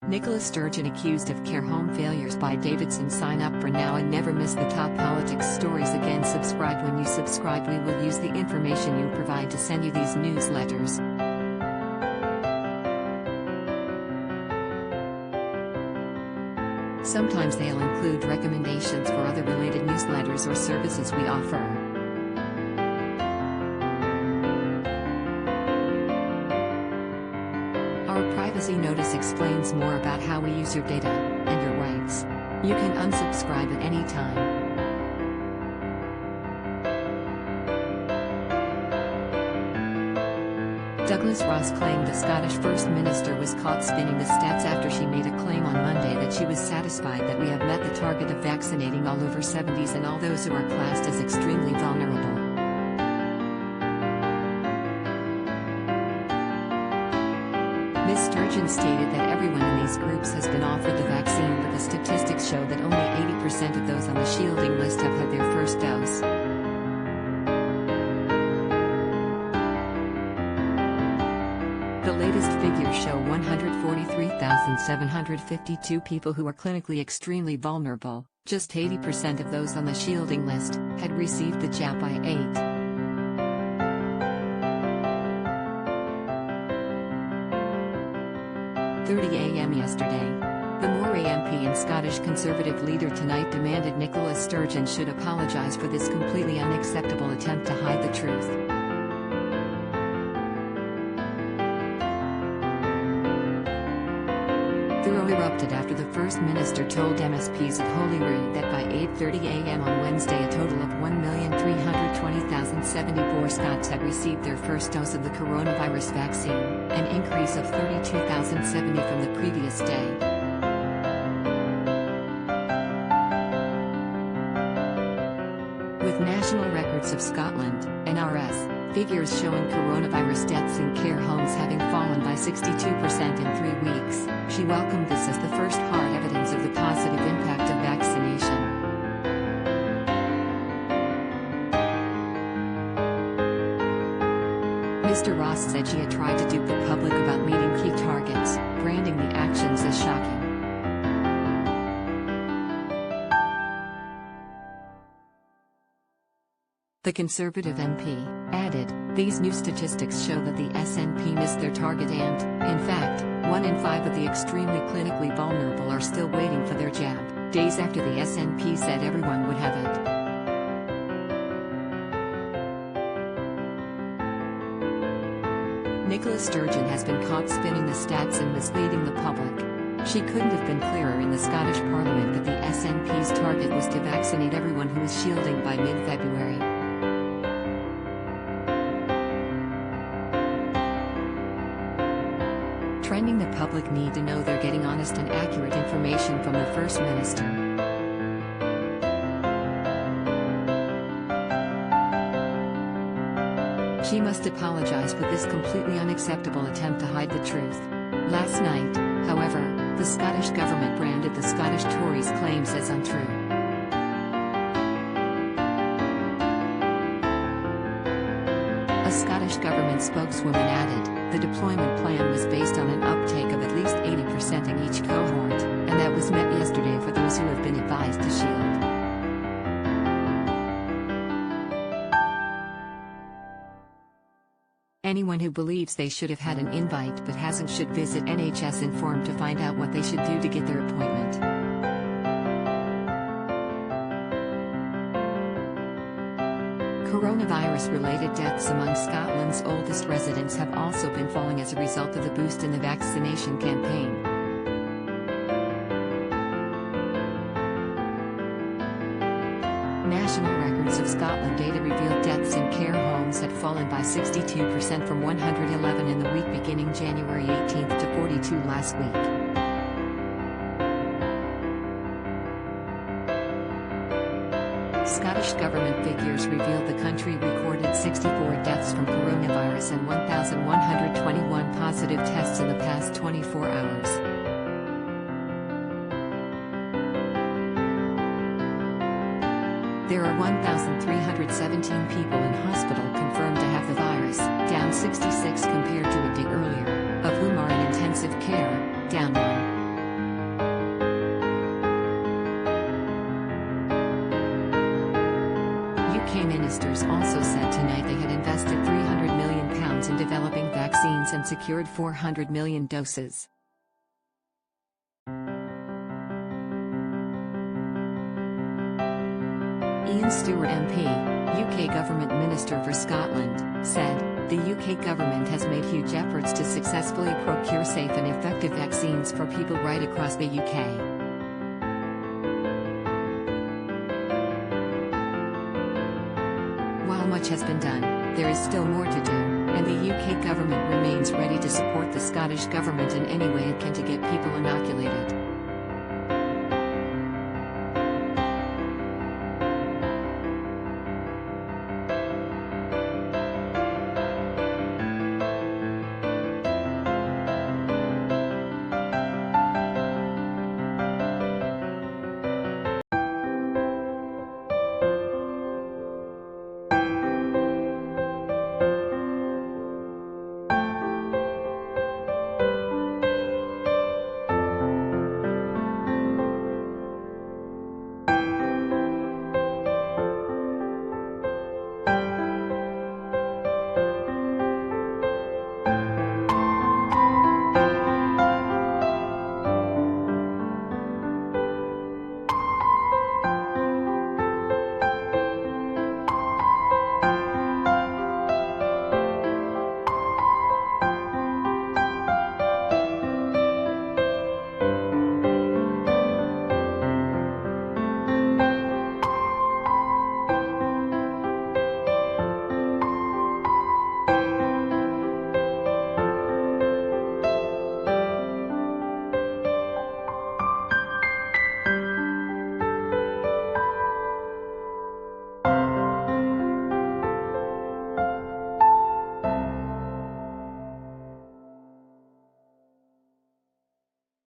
Nicola Sturgeon accused of care home failures by Davidson. Sign up for now and never miss the top politics stories again. Subscribe. When you subscribe, we will use the information you provide to send you these newsletters. Sometimes they'll include recommendations for other related newsletters or services we offer. Our privacy notice explains more about how we use your data and your rights. You can unsubscribe at any time. Douglas Ross claimed the Scottish First Minister was caught spinning the stats after she made a claim on Monday that she was satisfied that we have met the target of vaccinating all over 70s and all those who are classed as extremely vulnerable. Ms. Sturgeon stated that everyone in these groups has been offered the vaccine, but the statistics show that only 80% of those on the shielding list have had their first dose. The latest figures show 143,752 people who are clinically extremely vulnerable. Just 80% of those on the shielding list had received the jab by 8:30 a.m. yesterday. The Moore MP and Scottish Conservative leader tonight demanded Nicola Sturgeon should apologise for this completely unacceptable attempt to hide the truth. Furore erupted after the First Minister told MSPs at Holyrood that by 8:30 a.m. on Wednesday a total of 1,320,074 Scots had received their first dose of the coronavirus vaccine, an increase of 32,070 from the previous day. With national records of Scotland, NRS, figures showing coronavirus deaths in care homes having fallen by 62% in 3 weeks, she welcomed this as the first hard evidence of the positive impact of vaccination. Mr. Ross said she had tried to dupe the public about meeting key targets, branding the actions as shocking. The Conservative MP added, "These new statistics show that the SNP missed their target and, in fact, 1 in 5 of the extremely clinically vulnerable are still waiting for their jab, days after the SNP said everyone would have it." Nicola Sturgeon has been caught spinning the stats and misleading the public. She couldn't have been clearer in the Scottish Parliament that the SNP's target was to vaccinate everyone who is shielding by mid-February. Trending: the public need to know they're getting honest and accurate information from the First Minister. She must apologise for this completely unacceptable attempt to hide the truth. Last night, however, the Scottish government branded the Scottish Tories' claims as untrue. A Scottish government spokeswoman added, "The deployment plan was based on an uptake of at least 80% in each cohort, and that was met yesterday for those who have been advised to shield." Anyone who believes they should have had an invite but hasn't should visit NHS Inform to find out what they should do to get their appointment. Coronavirus-related deaths among Scotland's oldest residents have also been falling as a result of the boost in the vaccination campaign. National records of Scotland data revealed deaths in care homes had fallen by 62% from 111 in the week beginning January 18 to 42 last week. Scottish government figures revealed the country recorded 64 deaths from coronavirus and 1,121 positive tests in the past 24 hours. There are 1,317 people in hospital confirmed to have the virus, down 66 compared to a day earlier, of whom are in intensive care, down 1. ministers also said tonight they had invested £300 million in developing vaccines and secured 400 million doses. Ian Stewart MP, UK Government Minister for Scotland, said, "The UK government has made huge efforts to successfully procure safe and effective vaccines for people right across the UK. While much has been done, there is still more to do, and the UK government remains ready to support the Scottish government in any way it can to get people inoculated."